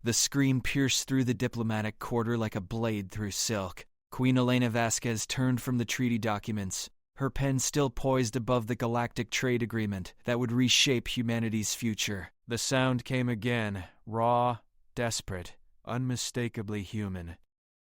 The scream pierced through the diplomatic quarter like a blade through silk. Queen Elena Vasquez turned from the treaty documents, her pen still poised above the galactic trade agreement that would reshape humanity's future. The sound came again, raw, desperate, unmistakably human.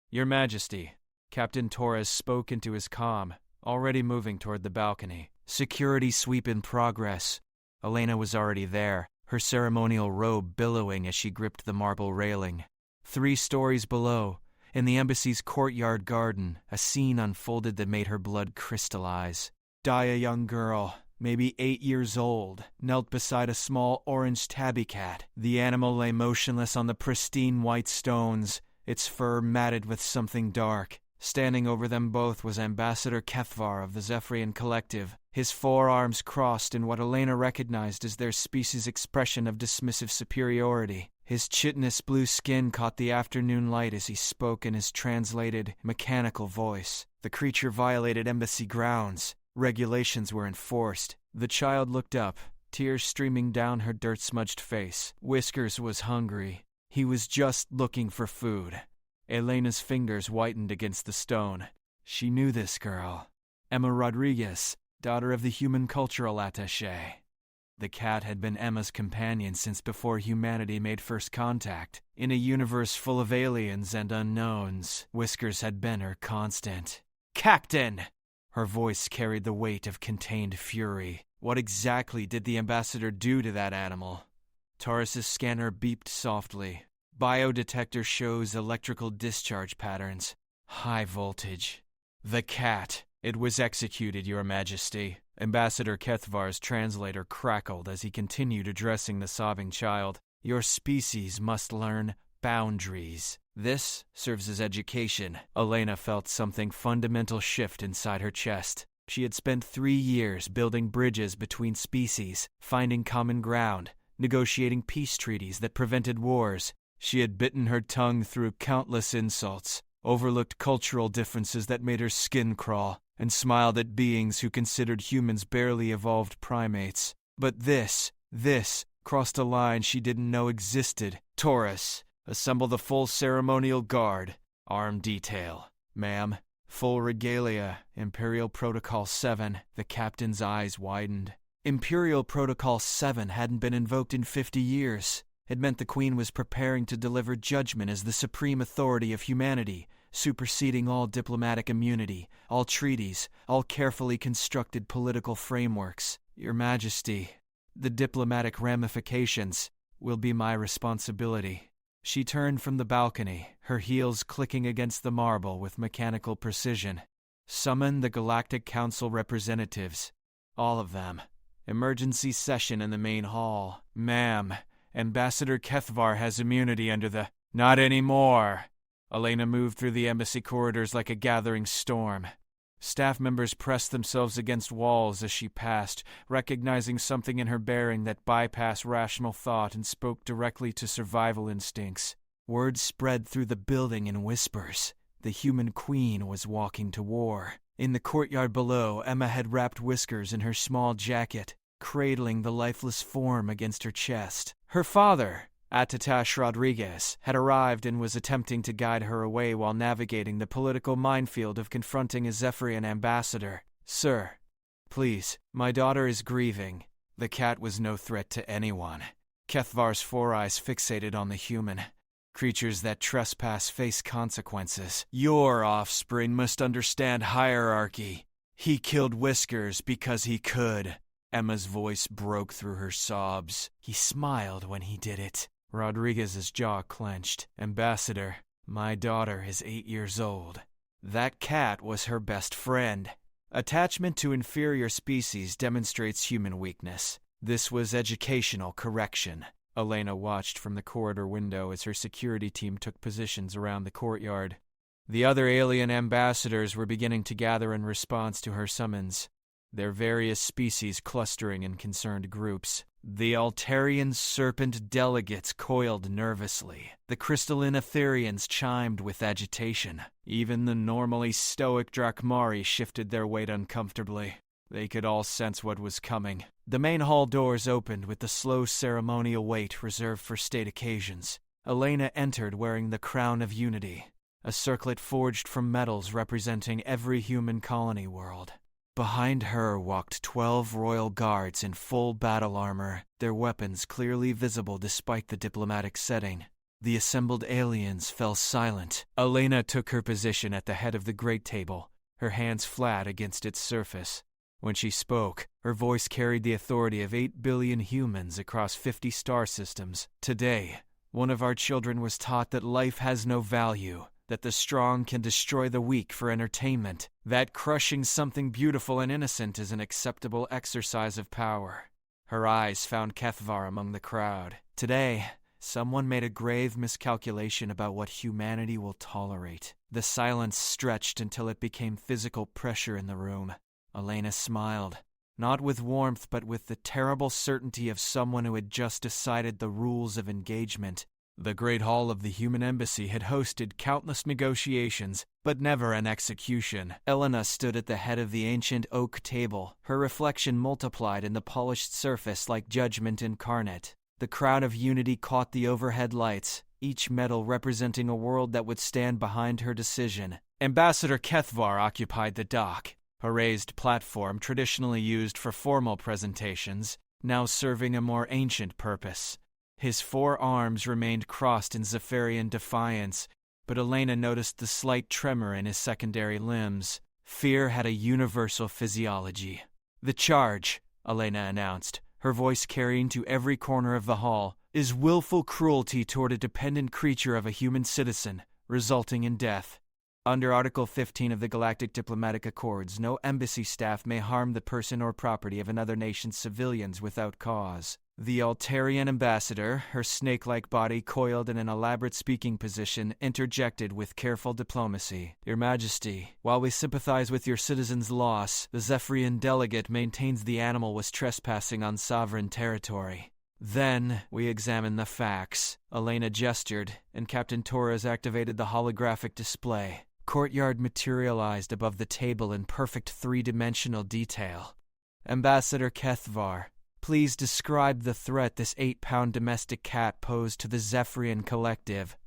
"Your Majesty," Captain Torres spoke into his comm, already moving toward the balcony. "Security sweep in progress." Elena was already there, her ceremonial robe billowing as she gripped the marble railing. 3 stories below, in the embassy's courtyard garden, a scene unfolded that made her blood crystallize. A young girl, maybe 8 years old, knelt beside a small orange tabby cat. The animal lay motionless on the pristine white stones, its fur matted with something dark. Standing over them both was Ambassador Keth'var of the Zephyrian Collective, his forearms crossed in what Elena recognized as their species' expression of dismissive superiority. His chitinous blue skin caught the afternoon light as he spoke in his translated, mechanical voice. The creature violated embassy grounds. Regulations were enforced. The child looked up, tears streaming down her dirt-smudged face. Whiskers was hungry. He was just looking for food. Elena's fingers whitened against the stone. She knew this girl. Emma Rodriguez, daughter of the human cultural attaché. The cat had been Emma's companion since before humanity made first contact. In a universe full of aliens and unknowns, Whiskers had been her constant. "Captain!" Her voice carried the weight of contained fury. What exactly did the ambassador do to that animal? Taurus's scanner beeped softly. Biodetector shows electrical discharge patterns. High voltage. "The cat. It was executed, Your Majesty." Ambassador Keth'var's translator crackled as he continued addressing the sobbing child. "Your species must learn boundaries. This serves as education." Elena felt something fundamental shift inside her chest. She had spent 3 years building bridges between species, finding common ground, negotiating peace treaties that prevented wars. She had bitten her tongue through countless insults, overlooked cultural differences that made her skin crawl, and smiled at beings who considered humans barely evolved primates. But this crossed a line she didn't know existed. "Taurus, assemble the full ceremonial guard. Armed detail." "Ma'am." "Full regalia, Imperial Protocol 7. The captain's eyes widened. Imperial Protocol 7 hadn't been invoked in 50 years. It meant the Queen was preparing to deliver judgment as the supreme authority of humanity, superseding all diplomatic immunity, all treaties, all carefully constructed political frameworks. "Your Majesty, the diplomatic ramifications will be my responsibility." She turned from the balcony, her heels clicking against the marble with mechanical precision. "Summon the Galactic Council representatives. All of them. Emergency session in the main hall." "Ma'am, Ambassador Keth'var has immunity under the—" "Not anymore." Elena moved through the embassy corridors like a gathering storm. Staff members pressed themselves against walls as she passed, recognizing something in her bearing that bypassed rational thought and spoke directly to survival instincts. Word spread through the building in whispers. The human queen was walking to war. In the courtyard below, Emma had wrapped Whiskers in her small jacket, cradling the lifeless form against her chest. Her father, Atatash Rodriguez, had arrived and was attempting to guide her away while navigating the political minefield of confronting a Zephyrian ambassador. "Sir, please, my daughter is grieving." The cat was no threat to anyone. Keth'var's 4 eyes fixated on the human. "Creatures that trespass face consequences. Your offspring must understand hierarchy. He killed Whiskers because he could." Emma's voice broke through her sobs. "He smiled when he did it." Rodriguez's jaw clenched. "Ambassador, my daughter is 8 years old. That cat was her best friend." Attachment to inferior species demonstrates human weakness. This was educational correction. Elena watched from the corridor window as her security team took positions around the courtyard. The other alien ambassadors were beginning to gather in response to her summons, their various species clustering in concerned groups. The Altarian serpent delegates coiled nervously. The crystalline Etherians chimed with agitation. Even the normally stoic Drakmari shifted their weight uncomfortably. They could all sense what was coming. The main hall doors opened with the slow ceremonial wait reserved for state occasions. Elena entered wearing the Crown of Unity, a circlet forged from metals representing every human colony world. Behind her walked 12 royal guards in full battle armor, their weapons clearly visible despite the diplomatic setting. The assembled aliens fell silent. Elena took her position at the head of the great table, her hands flat against its surface. When she spoke, her voice carried the authority of 8 billion humans across 50 star systems. Today, one of our children was taught that life has no value, that the strong can destroy the weak for entertainment, that crushing something beautiful and innocent is an acceptable exercise of power. Her eyes found Keth'var among the crowd. Today, someone made a grave miscalculation about what humanity will tolerate. The silence stretched until it became physical pressure in the room. Elena smiled, not with warmth but with the terrible certainty of someone who had just decided the rules of engagement. The Great Hall of the Human Embassy had hosted countless negotiations, but never an execution. Elena stood at the head of the ancient oak table, her reflection multiplied in the polished surface like judgment incarnate. The Crown of Unity caught the overhead lights, each metal representing a world that would stand behind her decision. Ambassador Keth'var occupied the dock, a raised platform traditionally used for formal presentations, now serving a more ancient purpose. His 4 arms remained crossed in Zephyrian defiance, but Elena noticed the slight tremor in his secondary limbs. Fear had a universal physiology. "The charge," Elena announced, her voice carrying to every corner of the hall, "is willful cruelty toward a dependent creature of a human citizen, resulting in death. Under Article 15 of the Galactic Diplomatic Accords, no embassy staff may harm the person or property of another nation's civilians without cause." The Altarian ambassador, her snake-like body coiled in an elaborate speaking position, interjected with careful diplomacy. "Your Majesty, while we sympathize with your citizens' loss, the Zephyrian delegate maintains the animal was trespassing on sovereign territory. Then, we examine the facts." Elena gestured, and Captain Torres activated the holographic display. Courtyard materialized above the table in perfect 3-dimensional detail. "Ambassador Keth'var, please describe the threat this 8-pound domestic cat posed to the Zephyrian collective."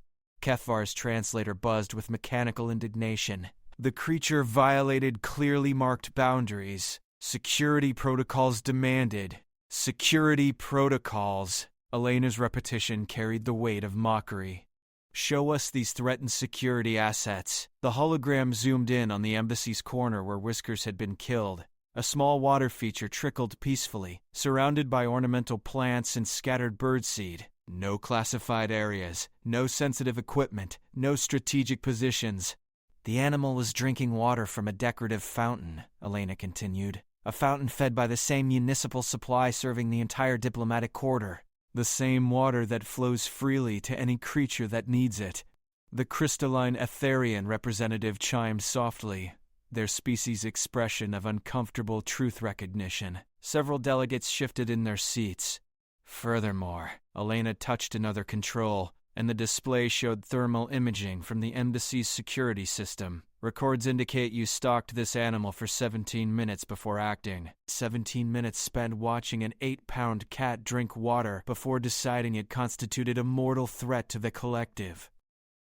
Keth'var's translator buzzed with mechanical indignation. "The creature violated clearly marked boundaries. Security protocols demanded. Security protocols." Elena's repetition carried the weight of mockery. "Show us these threatened security assets." The hologram zoomed in on the embassy's corner where Whiskers had been killed. A small water feature trickled peacefully, surrounded by ornamental plants and scattered birdseed. No classified areas, no sensitive equipment, no strategic positions. "The animal was drinking water from a decorative fountain," Elena continued. "A fountain fed by the same municipal supply serving the entire diplomatic quarter. The same water that flows freely to any creature that needs it." The crystalline Etherian representative chimed softly, their species' expression of uncomfortable truth recognition. Several delegates shifted in their seats. "Furthermore," Elena touched another control, and the display showed thermal imaging from the embassy's security system. "Records indicate you stalked this animal for 17 minutes before acting. 17 minutes spent watching an 8-pound cat drink water before deciding it constituted a mortal threat to the collective."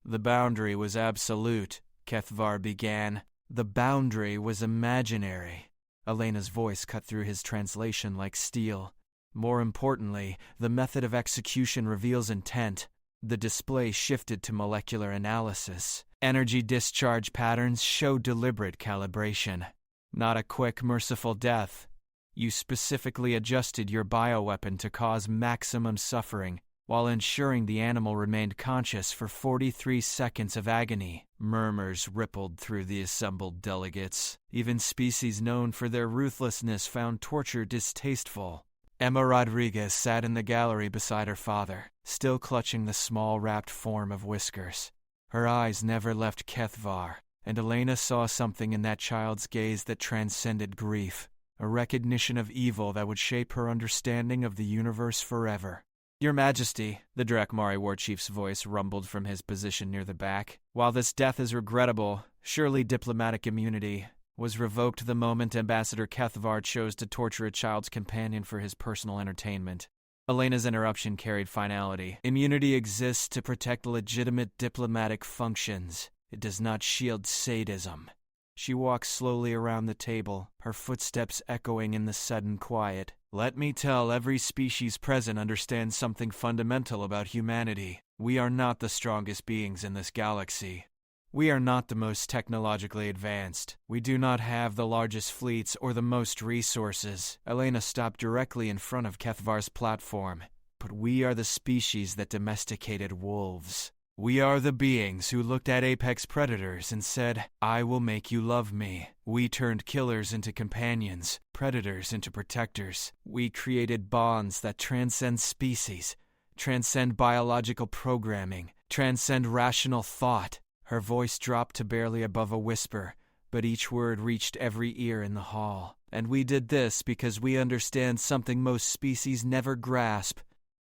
"The boundary was absolute," Keth'var began. "The boundary was imaginary." Elena's voice cut through his translation like steel. "More importantly, the method of execution reveals intent." The display shifted to molecular analysis. Energy discharge patterns show deliberate calibration. Not a quick, merciful death. You specifically adjusted your bioweapon to cause maximum suffering, while ensuring the animal remained conscious for 43 seconds of agony. Murmurs rippled through the assembled delegates. Even species known for their ruthlessness found torture distasteful. Emma Rodriguez sat in the gallery beside her father, still clutching the small wrapped form of Whiskers. Her eyes never left Keth'var, and Elena saw something in that child's gaze that transcended grief, a recognition of evil that would shape her understanding of the universe forever. "Your Majesty," the Drakmari warchief's voice rumbled from his position near the back, "while this death is regrettable, surely diplomatic immunity was revoked the moment Ambassador Keth'var chose to torture a child's companion for his personal entertainment." Elena's interruption carried finality. Immunity exists to protect legitimate diplomatic functions. It does not shield sadism. She walks slowly around the table, her footsteps echoing in the sudden quiet. Let me tell every species present understands something fundamental about humanity. We are not the strongest beings in this galaxy. We are not the most technologically advanced. We do not have the largest fleets or the most resources. Elena stopped directly in front of Keth'var's platform. But we are the species that domesticated wolves. We are the beings who looked at apex predators and said, I will make you love me. We turned killers into companions, predators into protectors. We created bonds that transcend species, transcend biological programming, transcend rational thought. Her voice dropped to barely above a whisper, but each word reached every ear in the hall. And we did this because we understand something most species never grasp,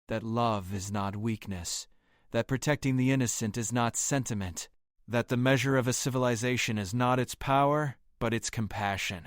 that love is not weakness. That protecting the innocent is not sentiment, that the measure of a civilization is not its power, but its compassion.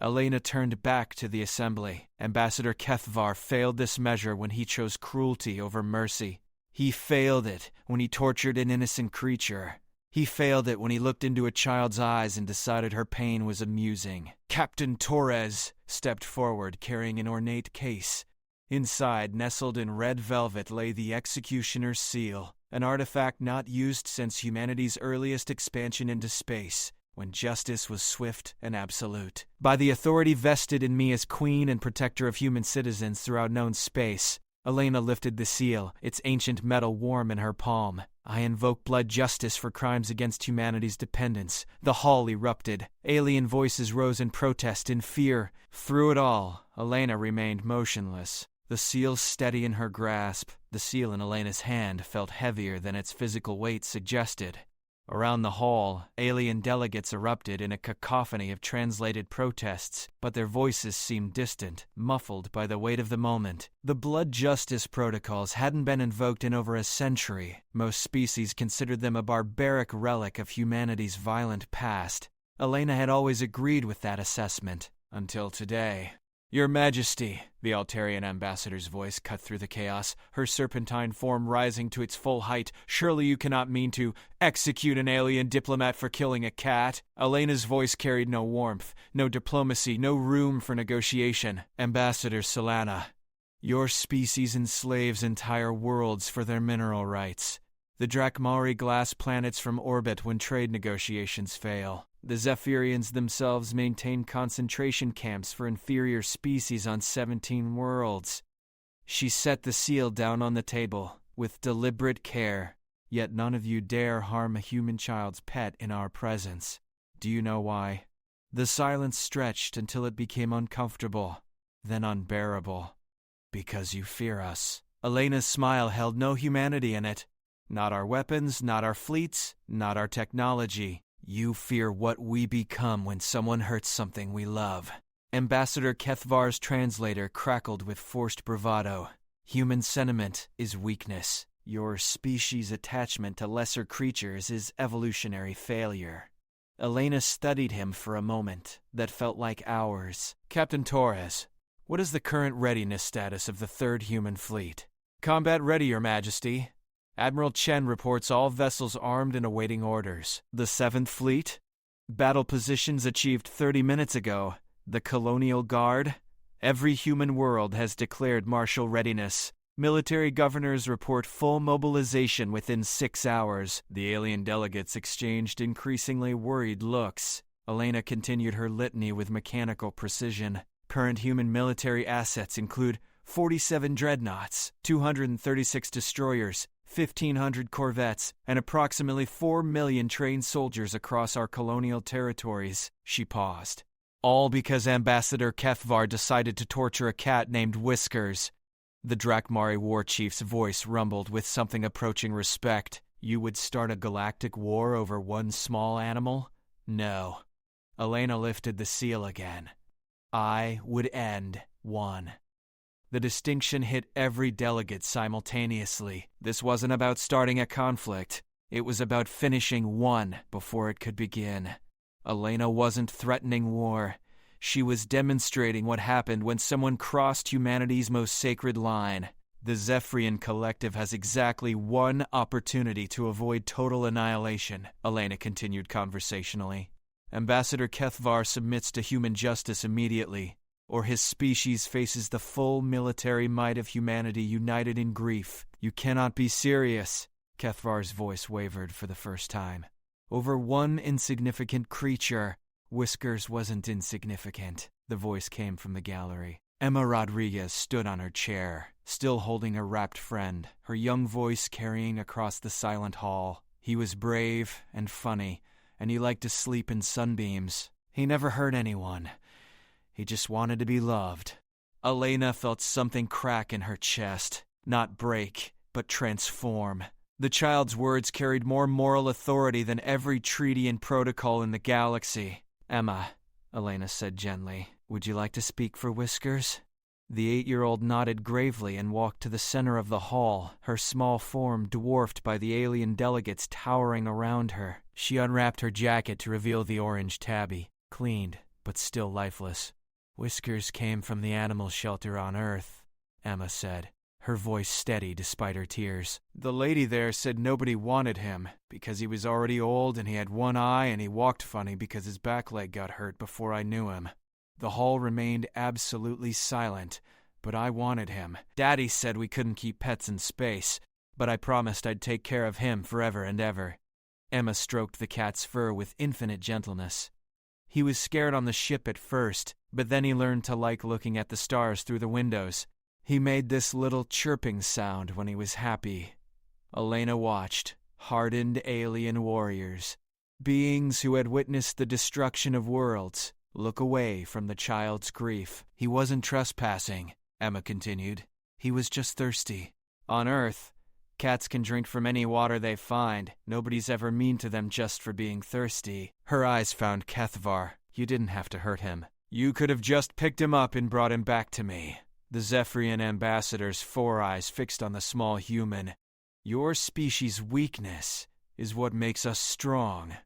Elena turned back to the assembly. Ambassador Keth'var failed this measure when he chose cruelty over mercy. He failed it when he tortured an innocent creature. He failed it when he looked into a child's eyes and decided her pain was amusing. Captain Torres stepped forward carrying an ornate case. Inside, nestled in red velvet, lay the Executioner's Seal, an artifact not used since humanity's earliest expansion into space, when justice was swift and absolute. By the authority vested in me as queen and protector of human citizens throughout known space, Elena lifted the seal, its ancient metal warm in her palm. I invoke blood justice for crimes against humanity's dependents. The hall erupted. Alien voices rose in protest, in fear. Through it all, Elena remained motionless. The seal steady in her grasp. The seal in Elena's hand felt heavier than its physical weight suggested. Around the hall, alien delegates erupted in a cacophony of translated protests, but their voices seemed distant, muffled by the weight of the moment. The blood justice protocols hadn't been invoked in over a century. Most species considered them a barbaric relic of humanity's violent past. Elena had always agreed with that assessment, until today. Your Majesty, the Altarian ambassador's voice cut through the chaos, her serpentine form rising to its full height. Surely you cannot mean to execute an alien diplomat for killing a cat? Elena's voice carried no warmth, no diplomacy, no room for negotiation. Ambassador Solana, your species enslaves entire worlds for their mineral rights. The Drakmari glass planets from orbit when trade negotiations fail. The Zephyrians themselves maintain concentration camps for inferior species on 17 worlds. She set the seal down on the table, with deliberate care, yet none of you dare harm a human child's pet in our presence. Do you know why? The silence stretched until it became uncomfortable, then unbearable. Because you fear us. Elena's smile held no humanity in it. Not our weapons, not our fleets, not our technology. You fear what we become when someone hurts something we love. Ambassador Keth'var's translator crackled with forced bravado. Human sentiment is weakness. Your species' attachment to lesser creatures is evolutionary failure. Elena studied him for a moment that felt like hours. Captain Torres, what is the current readiness status of the Third Human Fleet? Combat ready, Your Majesty. Admiral Chen reports all vessels armed and awaiting orders. The Seventh Fleet? Battle positions achieved 30 minutes ago. The Colonial Guard? Every human world has declared martial readiness. Military governors report full mobilization within 6 hours. The alien delegates exchanged increasingly worried looks. Elena continued her litany with mechanical precision. Current human military assets include 47 dreadnoughts, 236 destroyers, 1,500 corvettes, and approximately 4 million trained soldiers across our colonial territories. She paused. All because Ambassador Keth'var decided to torture a cat named Whiskers. The Drakmari war chief's voice rumbled with something approaching respect. You would start a galactic war over one small animal? No. Elena lifted the seal again. I would end one. The distinction hit every delegate simultaneously. This wasn't about starting a conflict. It was about finishing one before it could begin. Elena wasn't threatening war. She was demonstrating what happened when someone crossed humanity's most sacred line. The Zephyrian Collective has exactly one opportunity to avoid total annihilation, Elena continued conversationally. Ambassador Keth'var submits to human justice immediately, or his species faces the full military might of humanity united in grief. You cannot be serious. Keth'var's voice wavered for the first time. Over one insignificant creature. Whiskers wasn't insignificant. The voice came from the gallery. Emma Rodriguez stood on her chair, still holding her wrapped friend, her young voice carrying across the silent hall. He was brave and funny, and he liked to sleep in sunbeams. He never hurt anyone. He just wanted to be loved. Elena felt something crack in her chest. Not break, but transform. The child's words carried more moral authority than every treaty and protocol in the galaxy. Emma, Elena said gently, would you like to speak for Whiskers? The 8-year-old nodded gravely and walked to the center of the hall, her small form dwarfed by the alien delegates towering around her. She unwrapped her jacket to reveal the orange tabby, cleaned, but still lifeless. Whiskers came from the animal shelter on Earth, Emma said, her voice steady despite her tears. The lady there said nobody wanted him, because he was already old and he had one eye and he walked funny because his back leg got hurt before I knew him. The hall remained absolutely silent, but I wanted him. Daddy said we couldn't keep pets in space, but I promised I'd take care of him forever and ever. Emma stroked the cat's fur with infinite gentleness. He was scared on the ship at first, but then he learned to like looking at the stars through the windows. He made this little chirping sound when he was happy. Elena watched, hardened alien warriors, beings who had witnessed the destruction of worlds, look away from the child's grief. He wasn't trespassing, Emma continued. He was just thirsty. On Earth, cats can drink from any water they find. Nobody's ever mean to them just for being thirsty. Her eyes found Keth'var. You didn't have to hurt him. You could have just picked him up and brought him back to me. The Zephyrian Ambassador's 4 eyes fixed on the small human. Your species' weakness is what makes us strong.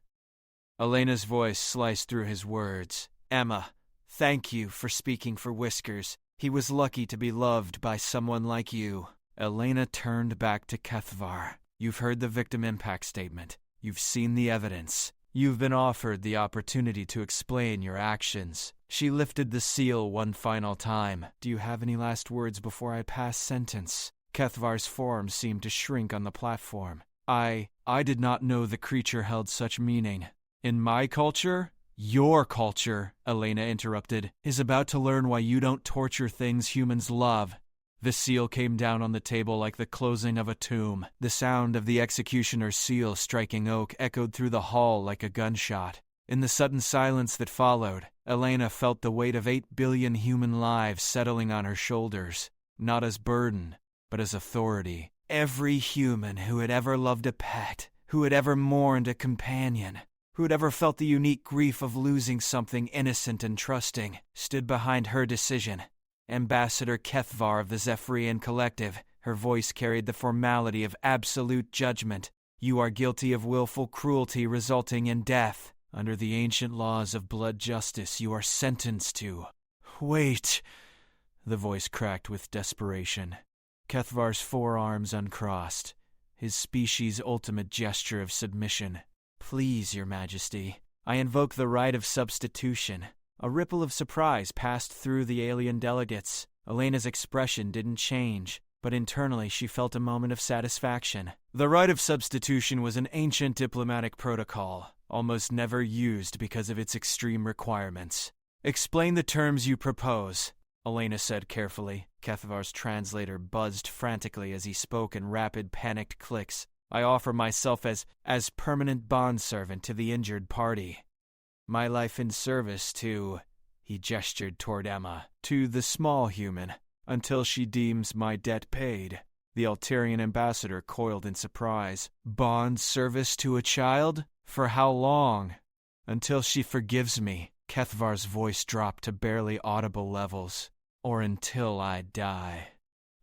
Elena's voice sliced through his words. Emma, thank you for speaking for Whiskers. He was lucky to be loved by someone like you. Elena turned back to Keth'var. You've heard the victim impact statement. You've seen the evidence. You've been offered the opportunity to explain your actions. She lifted the seal one final time. Do you have any last words before I pass sentence? Keth'var's form seemed to shrink on the platform. I did not know the creature held such meaning. In my culture, your culture, Elena interrupted, is about to learn why you don't torture things humans love. The seal came down on the table like the closing of a tomb. The sound of the executioner's seal striking oak echoed through the hall like a gunshot. In the sudden silence that followed, Elena felt the weight of 8 billion human lives settling on her shoulders, not as burden, but as authority. Every human who had ever loved a pet, who had ever mourned a companion, who had ever felt the unique grief of losing something innocent and trusting, stood behind her decision. Ambassador Keth'var of the Zephyrian Collective, her voice carried the formality of absolute judgment. You are guilty of willful cruelty resulting in death. Under the ancient laws of blood justice, you are sentenced to... Wait! The voice cracked with desperation. Keth'var's forearms uncrossed, his species' ultimate gesture of submission. Please, Your Majesty, I invoke the right of substitution. A ripple of surprise passed through the alien delegates. Elena's expression didn't change, but internally she felt a moment of satisfaction. The right of substitution was an ancient diplomatic protocol, almost never used because of its extreme requirements. Explain the terms you propose, Elena said carefully. Keth'var's translator buzzed frantically as he spoke in rapid, panicked clicks. I offer myself as permanent bondservant to the injured party. My life in service to, he gestured toward Emma, to the small human, until she deems my debt paid. The Altarian ambassador coiled in surprise. Bond service to a child? For how long? Until she forgives me. Keth'var's voice dropped to barely audible levels. Or until I die.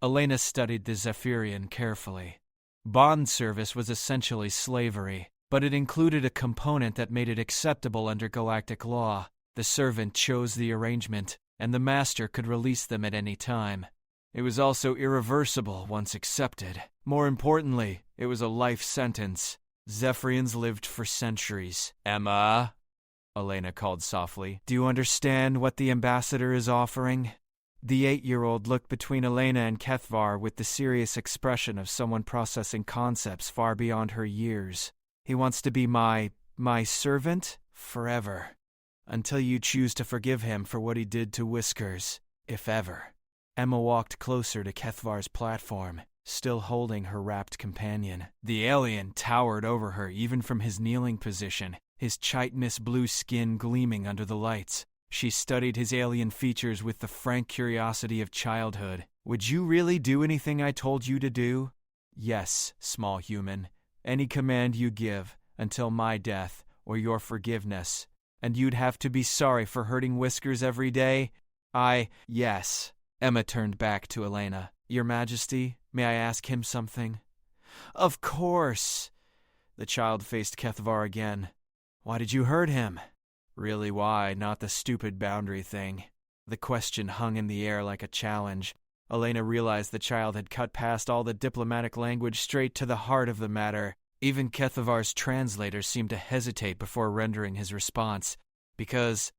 Elena studied the Zephyrian carefully. Bond service was essentially slavery, but it included a component that made it acceptable under galactic law. The servant chose the arrangement, and the master could release them at any time. It was also irreversible once accepted. More importantly, it was a life sentence. Zephyrians lived for centuries. Emma, Elena called softly. Do you understand what the ambassador is offering? The 8-year-old looked between Elena and Keth'var with the serious expression of someone processing concepts far beyond her years. He wants to be my servant forever. Until you choose to forgive him for what he did to Whiskers, if ever. Emma walked closer to Keth'var's platform, still holding her wrapped companion. The alien towered over her even from his kneeling position, his chitinous blue skin gleaming under the lights. She studied his alien features with the frank curiosity of childhood. Would you really do anything I told you to do? Yes, small human. Any command you give, until my death or your forgiveness. And you'd have to be sorry for hurting Whiskers every day? Yes. Emma turned back to Elena. Your Majesty, may I ask him something? Of course. The child faced Keth'var again. Why did you hurt him? Really why, not the stupid boundary thing. The question hung in the air like a challenge. Elena realized the child had cut past all the diplomatic language straight to the heart of the matter. Even Keth'var's translator seemed to hesitate before rendering his response. Because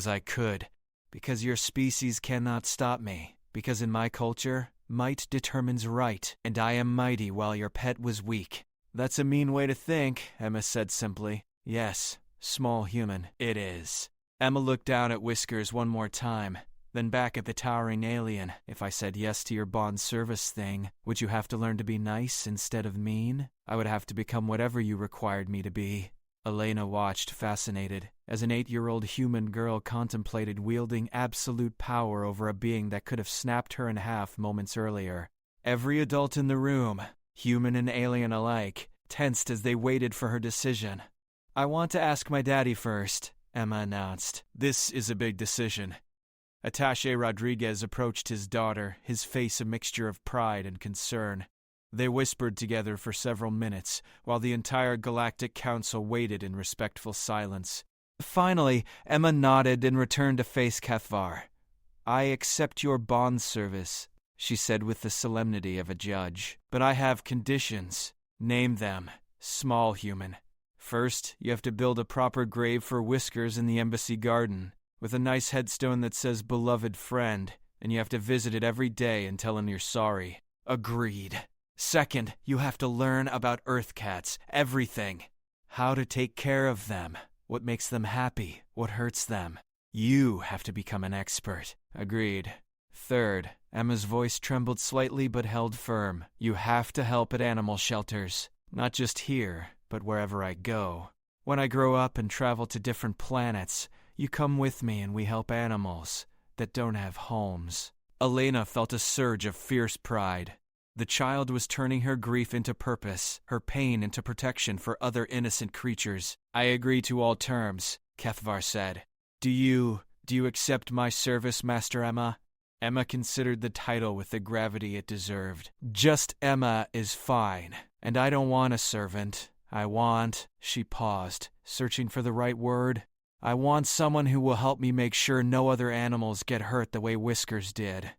I could. Because your species cannot stop me. Because in my culture, might determines right, and I am mighty while your pet was weak. That's a mean way to think, Emma said simply. Yes, small human, it is. Emma looked down at Whiskers one more time, then back at the towering alien. If I said yes to your bond service thing, would you have to learn to be nice instead of mean? I would have to become whatever you required me to be. Elena watched, fascinated, as an 8-year-old human girl contemplated wielding absolute power over a being that could have snapped her in half moments earlier. Every adult in the room, human and alien alike, tensed as they waited for her decision. I want to ask my daddy first, Emma announced. This is a big decision. Attaché Rodriguez approached his daughter, his face a mixture of pride and concern. They whispered together for several minutes, while the entire Galactic Council waited in respectful silence. Finally, Emma nodded and returned to face Keth'var. I accept your bond service, she said with the solemnity of a judge. But I have conditions. Name them, small human. First, you have to build a proper grave for Whiskers in the embassy garden, with a nice headstone that says beloved friend, and you have to visit it every day and tell him you're sorry. Agreed. Second, you have to learn about Earth cats, everything. How to take care of them, what makes them happy, what hurts them. You have to become an expert. Agreed. Third, Emma's voice trembled slightly but held firm. You have to help at animal shelters. Not just here, but wherever I go. When I grow up and travel to different planets, you come with me and we help animals that don't have homes. Elena felt a surge of fierce pride. The child was turning her grief into purpose, her pain into protection for other innocent creatures. I agree to all terms, Keth'var said. Do you accept my service, Master Emma? Emma considered the title with the gravity it deserved. Just Emma is fine, and I don't want a servant. She paused, searching for the right word. I want someone who will help me make sure no other animals get hurt the way Whiskers did.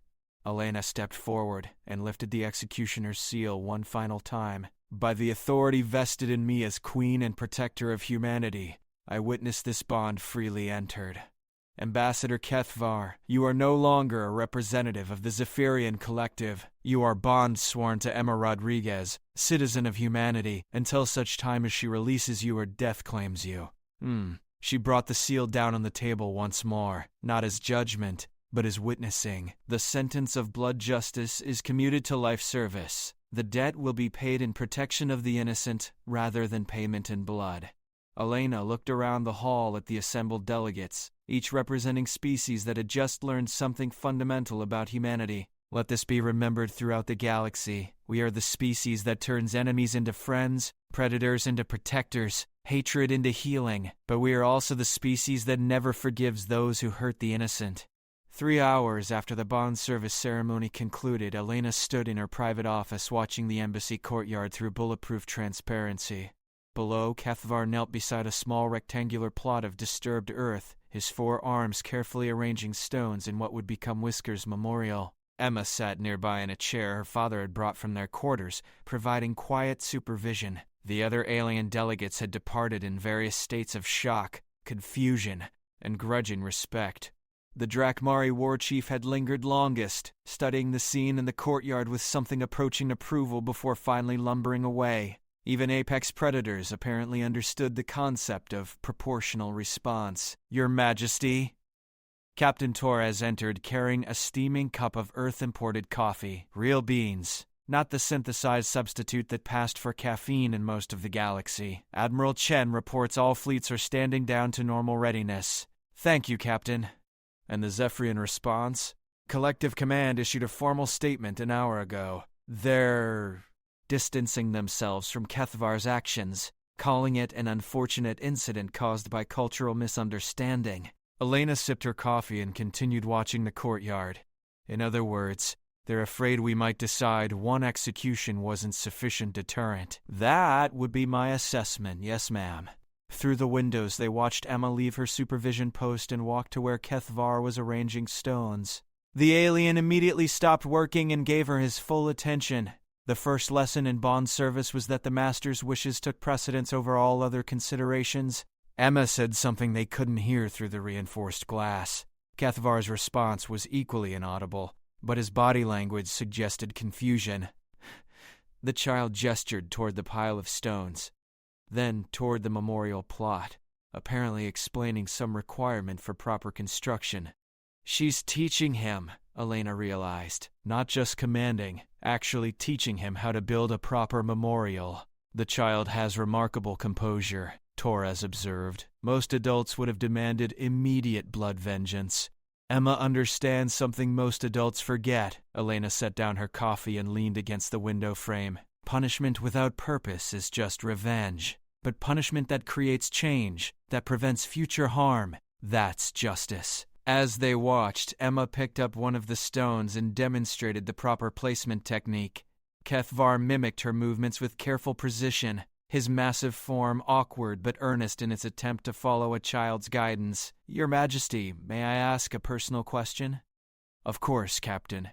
Elena stepped forward and lifted the executioner's seal one final time. By the authority vested in me as Queen and Protector of humanity, I witness this bond freely entered. Ambassador Keth'var, you are no longer a representative of the Zephyrian collective. You are bond sworn to Emma Rodriguez, citizen of humanity, until such time as she releases you or death claims you. She brought the seal down on the table once more, not as judgment, but as witnessing. The sentence of blood justice is commuted to life service. The debt will be paid in protection of the innocent rather than payment in blood. Elena looked around the hall at the assembled delegates, each representing species that had just learned something fundamental about humanity. Let this be remembered throughout the galaxy. We are the species that turns enemies into friends, predators into protectors, hatred into healing, but we are also the species that never forgives those who hurt the innocent. 3 hours after the bond service ceremony concluded, Elena stood in her private office watching the embassy courtyard through bulletproof transparency. Below, Keth'var knelt beside a small rectangular plot of disturbed earth, his 4 arms carefully arranging stones in what would become Whiskers' memorial. Emma sat nearby in a chair her father had brought from their quarters, providing quiet supervision. The other alien delegates had departed in various states of shock, confusion, and grudging respect. The Drakmari war chief had lingered longest, studying the scene in the courtyard with something approaching approval before finally lumbering away. Even apex predators apparently understood the concept of proportional response. Your Majesty. Captain Torres entered carrying a steaming cup of Earth-imported coffee, real beans, not the synthesized substitute that passed for caffeine in most of the galaxy. Admiral Chen reports all fleets are standing down to normal readiness. Thank you, Captain. And the Zephyrian response? Collective Command issued a formal statement an hour ago. They're distancing themselves from Keth'var's actions, calling it an unfortunate incident caused by cultural misunderstanding. Elena sipped her coffee and continued watching the courtyard. In other words, they're afraid we might decide one execution wasn't sufficient deterrent. That would be my assessment, yes ma'am. Through the windows they watched Emma leave her supervision post and walk to where Keth'var was arranging stones. The alien immediately stopped working and gave her his full attention. The first lesson in bond service was that the master's wishes took precedence over all other considerations. Emma said something they couldn't hear through the reinforced glass. Keth'var's response was equally inaudible, but his body language suggested confusion. The child gestured toward the pile of stones, then toward the memorial plot, apparently explaining some requirement for proper construction. She's teaching him, Elena realized, not just commanding, actually teaching him how to build a proper memorial. The child has remarkable composure, Torres observed. Most adults would have demanded immediate blood vengeance. Emma understands something most adults forget. Elena set down her coffee and leaned against the window frame. Punishment without purpose is just revenge. But punishment that creates change, that prevents future harm, that's justice. As they watched, Emma picked up one of the stones and demonstrated the proper placement technique. Keth'var mimicked her movements with careful precision, his massive form awkward but earnest in its attempt to follow a child's guidance. Your Majesty, may I ask a personal question? Of course, Captain.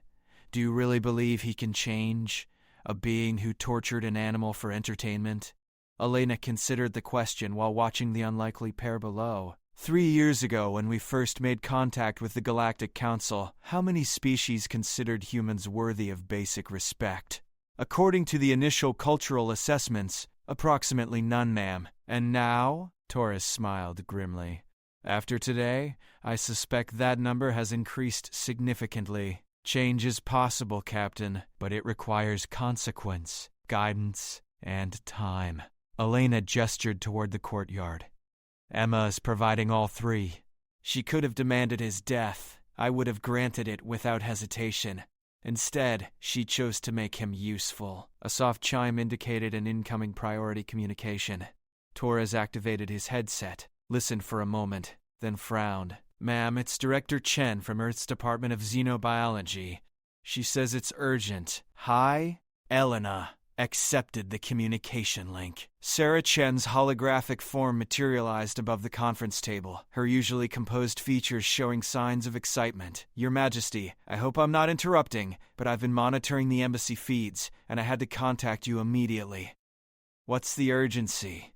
Do you really believe he can change? A being who tortured an animal for entertainment? Elena considered the question while watching the unlikely pair below. 3 years ago, when we first made contact with the Galactic Council, how many species considered humans worthy of basic respect? According to the initial cultural assessments, approximately none, ma'am. And now? Torres smiled grimly. After today, I suspect that number has increased significantly. Change is possible, Captain, but it requires consequence, guidance, and time. Elena gestured toward the courtyard. Emma is providing all three. She could have demanded his death. I would have granted it without hesitation. Instead, she chose to make him useful. A soft chime indicated an incoming priority communication. Torres activated his headset, listened for a moment, then frowned. Ma'am, it's Director Chen from Earth's Department of Xenobiology. She says it's urgent. Hi? Elena accepted the communication link. Sarah Chen's holographic form materialized above the conference table, her usually composed features showing signs of excitement. Your Majesty, I hope I'm not interrupting, but I've been monitoring the embassy feeds, and I had to contact you immediately. What's the urgency?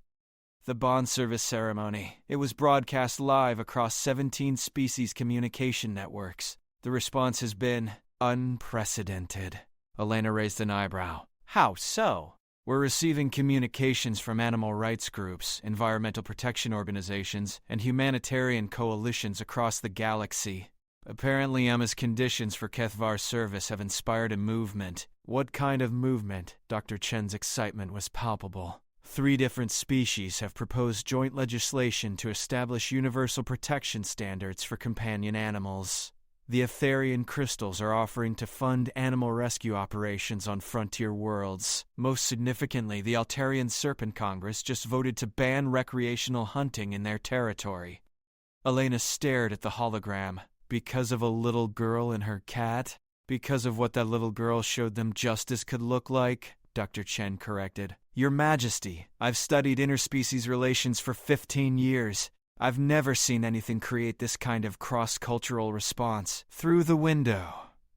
The bond service ceremony. It was broadcast live across 17 species communication networks. The response has been unprecedented. Elena raised an eyebrow. How so? We're receiving communications from animal rights groups, environmental protection organizations, and humanitarian coalitions across the galaxy. Apparently Emma's conditions for Keth'var's service have inspired a movement. What kind of movement? Dr. Chen's excitement was palpable. 3 different species have proposed joint legislation to establish universal protection standards for companion animals. The Etherian crystals are offering to fund animal rescue operations on frontier worlds. Most significantly, the Altarian Serpent Congress just voted to ban recreational hunting in their territory. Elena stared at the hologram. Because of a little girl and her cat? Because of what that little girl showed them justice could look like? Dr. Chen corrected. Your Majesty, I've studied interspecies relations for 15 years. I've never seen anything create this kind of cross-cultural response. Through the window.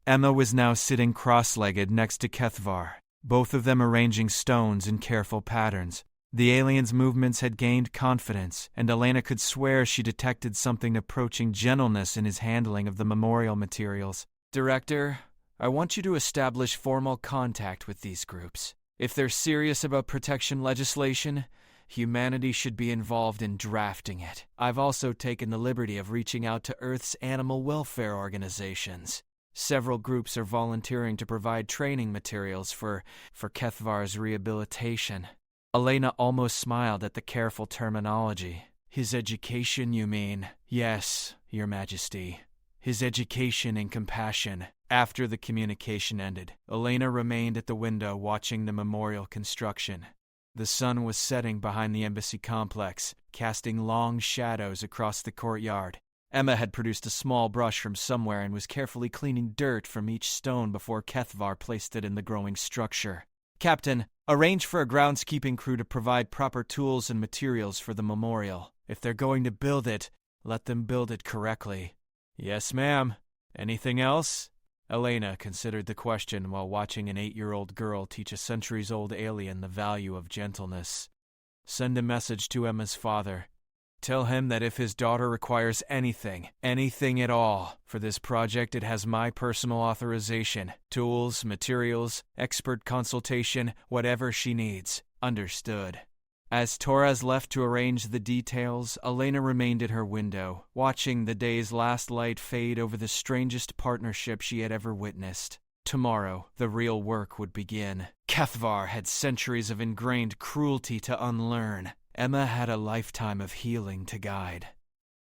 Emma was now sitting cross-legged next to Keth'var, both of them arranging stones in careful patterns. The alien's movements had gained confidence, and Elena could swear she detected something approaching gentleness in his handling of the memorial materials. Director, I want you to establish formal contact with these groups. If they're serious about protection legislation, humanity should be involved in drafting it. I've also taken the liberty of reaching out to Earth's animal welfare organizations. Several groups are volunteering to provide training materials for Keth'var's rehabilitation. Elena almost smiled at the careful terminology. His education, you mean? Yes, Your Majesty. His education in compassion. After the communication ended, Elena remained at the window watching the memorial construction. The sun was setting behind the embassy complex, casting long shadows across the courtyard. Emma had produced a small brush from somewhere and was carefully cleaning dirt from each stone before Keth'var placed it in the growing structure. Captain, arrange for a groundskeeping crew to provide proper tools and materials for the memorial. If they're going to build it, let them build it correctly. Yes, ma'am. Anything else? Elena considered the question while watching an 8-year-old girl teach a centuries-old alien the value of gentleness. Send a message to Emma's father. Tell him that if his daughter requires anything at all, for this project it has my personal authorization. Tools, materials, expert consultation, whatever she needs. Understood. As Torres left to arrange the details, Elena remained at her window, watching the day's last light fade over the strangest partnership she had ever witnessed. Tomorrow, the real work would begin. Keth'var had centuries of ingrained cruelty to unlearn. Emma had a lifetime of healing to guide.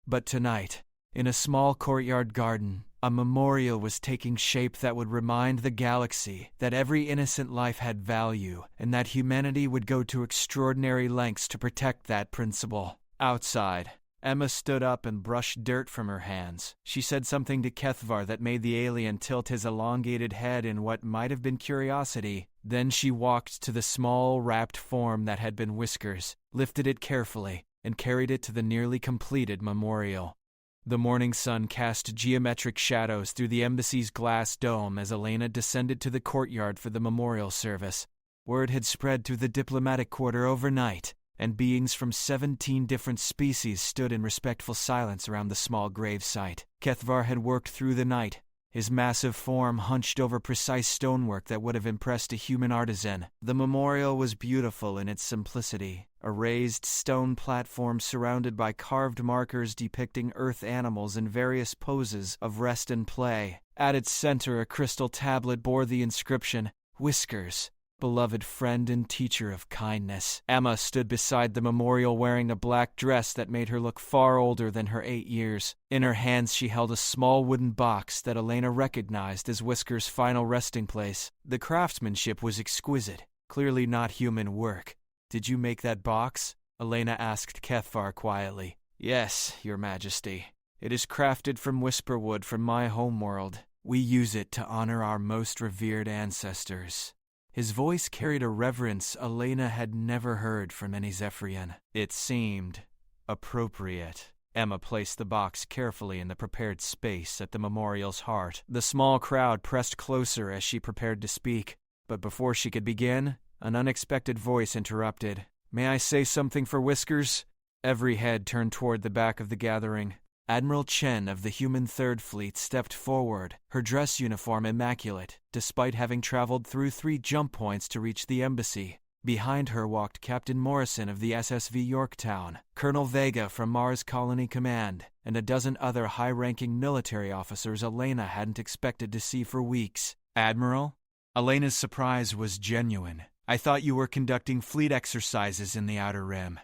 But tonight, in a small courtyard garden, a memorial was taking shape that would remind the galaxy that every innocent life had value and that humanity would go to extraordinary lengths to protect that principle. Outside, Emma stood up and brushed dirt from her hands. She said something to Keth'var that made the alien tilt his elongated head in what might have been curiosity. Then she walked to the small, wrapped form that had been Whiskers, lifted it carefully, and carried it to the nearly completed memorial. The morning sun cast geometric shadows through the embassy's glass dome as Elena descended to the courtyard for the memorial service. Word had spread through the diplomatic quarter overnight, and beings from 17 different species stood in respectful silence around the small gravesite. Keth'var had worked through the night, his massive form hunched over precise stonework that would have impressed a human artisan. The memorial was beautiful in its simplicity, a raised stone platform surrounded by carved markers depicting earth animals in various poses of rest and play. At its center, a crystal tablet bore the inscription, Whiskers, beloved friend and teacher of kindness. Emma stood beside the memorial wearing a black dress that made her look far older than her 8 years. In her hands she held a small wooden box that Elena recognized as Whiskers' final resting place. The craftsmanship was exquisite, clearly not human work. Did you make that box? Elena asked Keth'var quietly. Yes, Your Majesty. It is crafted from whisperwood from my homeworld. We use it to honor our most revered ancestors. His voice carried a reverence Elena had never heard from any Zephyrian. It seemed appropriate. Emma placed the box carefully in the prepared space at the memorial's heart. The small crowd pressed closer as she prepared to speak. But before she could begin, an unexpected voice interrupted. May I say something for Whiskers? Every head turned toward the back of the gathering. Admiral Chen of the Human Third Fleet stepped forward, her dress uniform immaculate, despite having traveled through 3 jump points to reach the embassy. Behind her walked Captain Morrison of the SSV Yorktown, Colonel Vega from Mars Colony Command, and a dozen other high-ranking military officers Elena hadn't expected to see for weeks. Admiral? Elena's surprise was genuine. I thought you were conducting fleet exercises in the Outer Rim.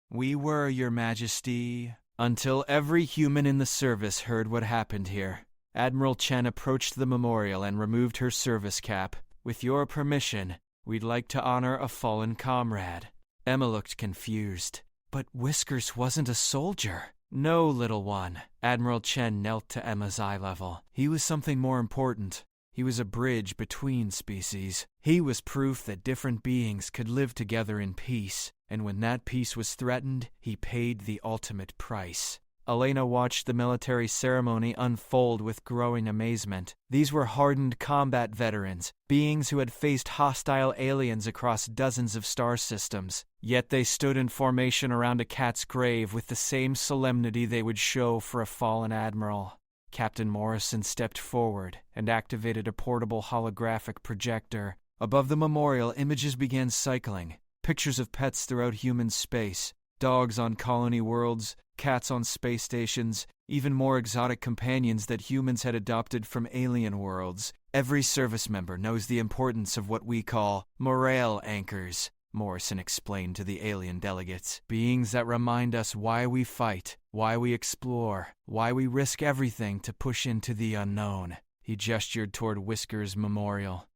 We were, Your Majesty, until every human in the service heard what happened here. Admiral Chen approached the memorial and removed her service cap. With your permission, we'd like to honor a fallen comrade. Emma looked confused. But Whiskers wasn't a soldier. No, little one. Admiral Chen knelt to Emma's eye level. He was something more important. He was a bridge between species. He was proof that different beings could live together in peace, and when that peace was threatened, he paid the ultimate price. Elena watched the military ceremony unfold with growing amazement. These were hardened combat veterans, beings who had faced hostile aliens across dozens of star systems. Yet they stood in formation around a cat's grave with the same solemnity they would show for a fallen admiral. Captain Morrison stepped forward and activated a portable holographic projector. Above the memorial, images began cycling. Pictures of pets throughout human space. Dogs on colony worlds, cats on space stations, even more exotic companions that humans had adopted from alien worlds. Every service member knows the importance of what we call morale anchors, Morrison explained to the alien delegates. Beings that remind us why we fight, why we explore, why we risk everything to push into the unknown. He gestured toward Whiskers' memorial.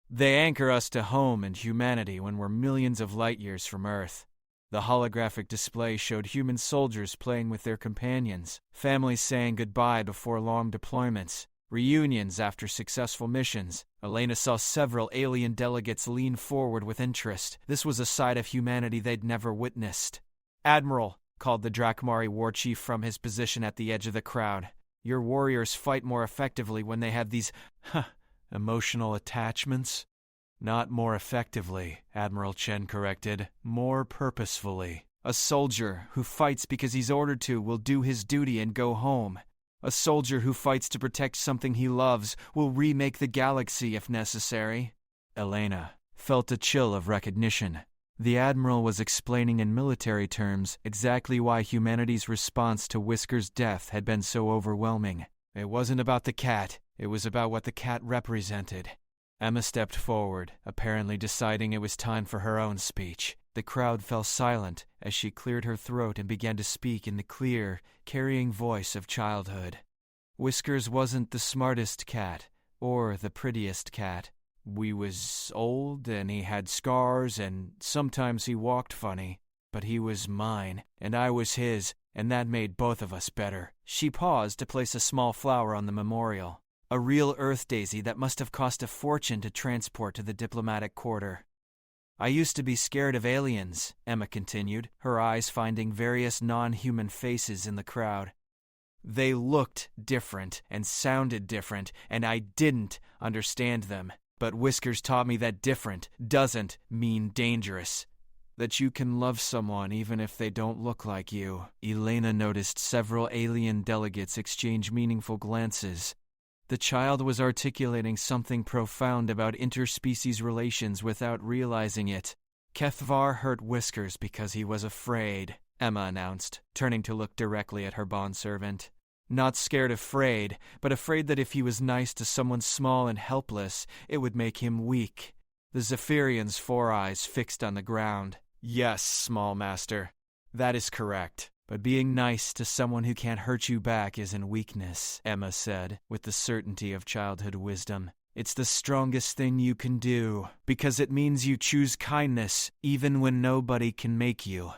They anchor us to home and humanity when we're millions of light years from Earth. The holographic display showed human soldiers playing with their companions, families saying goodbye before long deployments, reunions after successful missions. Elena saw several alien delegates lean forward with interest. This was a side of humanity they'd never witnessed. "Admiral," called the Drakmari war chief from his position at the edge of the crowd, "your warriors fight more effectively when they have these, emotional attachments." "Not more effectively," Admiral Chen corrected. "More purposefully. A soldier who fights because he's ordered to will do his duty and go home. A soldier who fights to protect something he loves will remake the galaxy if necessary." Elena felt a chill of recognition. The Admiral was explaining in military terms exactly why humanity's response to Whiskers' death had been so overwhelming. It wasn't about the cat, it was about what the cat represented. Emma stepped forward, apparently deciding it was time for her own speech. The crowd fell silent as she cleared her throat and began to speak in the clear, carrying voice of childhood. Whiskers wasn't the smartest cat, or the prettiest cat. We was old, and he had scars, and sometimes he walked funny. But he was mine, and I was his, and that made both of us better. She paused to place a small flower on the memorial. A real Earth daisy that must have cost a fortune to transport to the diplomatic quarter. "I used to be scared of aliens," Emma continued, her eyes finding various non-human faces in the crowd. "They looked different and sounded different, and I didn't understand them. But Whiskers taught me that different doesn't mean dangerous. That you can love someone even if they don't look like you." Elena noticed several alien delegates exchange meaningful glances. The child was articulating something profound about interspecies relations without realizing it. "Keth'var hurt Whiskers because he was afraid," Emma announced, turning to look directly at her bondservant. "Not scared afraid, but afraid that if he was nice to someone small and helpless, it would make him weak." The Zephyrian's four eyes fixed on the ground. "Yes, small master, that is correct. But being nice to someone who can't hurt you back isn't weakness," Emma said, with the certainty of childhood wisdom. "It's the strongest thing you can do, because it means you choose kindness, even when nobody can make you."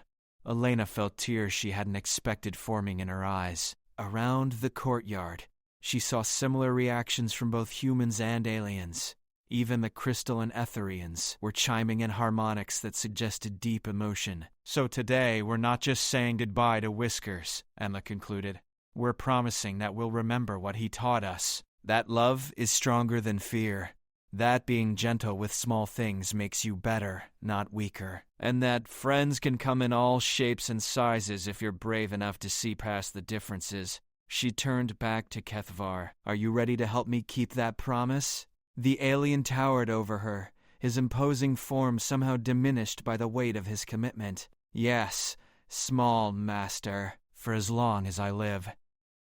Elena felt tears she hadn't expected forming in her eyes. Around the courtyard, she saw similar reactions from both humans and aliens. Even the crystalline Etherians were chiming in harmonics that suggested deep emotion. "So today, we're not just saying goodbye to Whiskers," Emma concluded. "We're promising that we'll remember what he taught us. That love is stronger than fear. That being gentle with small things makes you better, not weaker. And that friends can come in all shapes and sizes if you're brave enough to see past the differences." She turned back to Keth'var. "Are you ready to help me keep that promise?" The alien towered over her, his imposing form somehow diminished by the weight of his commitment. "Yes, small master, for as long as I live."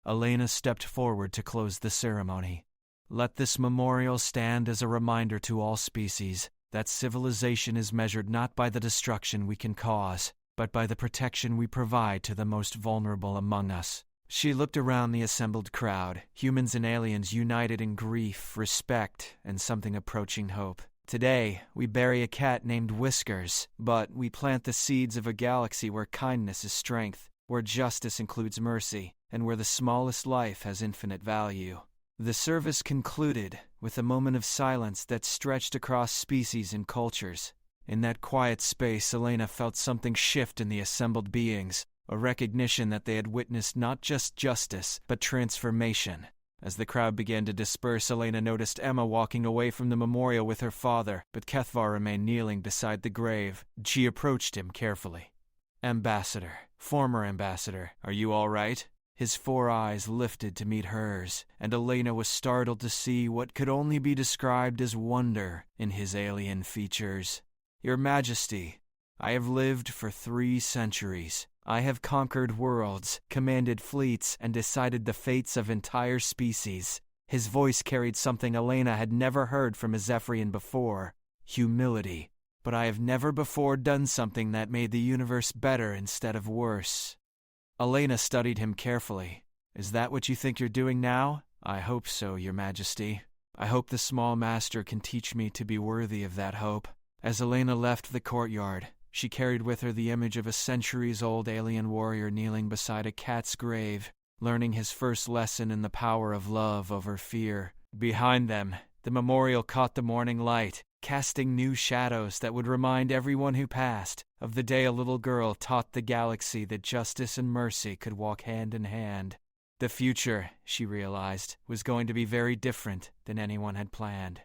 Elena stepped forward to close the ceremony. "Let this memorial stand as a reminder to all species that civilization is measured not by the destruction we can cause, but by the protection we provide to the most vulnerable among us." She looked around the assembled crowd, humans and aliens united in grief, respect, and something approaching hope. "Today, we bury a cat named Whiskers, but we plant the seeds of a galaxy where kindness is strength, where justice includes mercy, and where the smallest life has infinite value." The service concluded with a moment of silence that stretched across species and cultures. In that quiet space, Elena felt something shift in the assembled beings. a recognition that they had witnessed not just justice, but transformation. As the crowd began to disperse, Elena noticed Emma walking away from the memorial with her father, but Keth'var remained kneeling beside the grave. She approached him carefully. "Ambassador, former ambassador, are you all right?" His 4 eyes lifted to meet hers, and Elena was startled to see what could only be described as wonder in his alien features. "Your Majesty, I have lived for 3 centuries. I have conquered worlds, commanded fleets, and decided the fates of entire species." His voice carried something Elena had never heard from a Zephyrian before: humility. "But I have never before done something that made the universe better instead of worse." Elena studied him carefully. "Is that what you think you're doing now?" "I hope so, Your Majesty. I hope the small master can teach me to be worthy of that hope." As Elena left the courtyard, she carried with her the image of a centuries-old alien warrior kneeling beside a cat's grave, learning his first lesson in the power of love over fear. Behind them, the memorial caught the morning light, casting new shadows that would remind everyone who passed of the day a little girl taught the galaxy that justice and mercy could walk hand in hand. The future, she realized, was going to be very different than anyone had planned.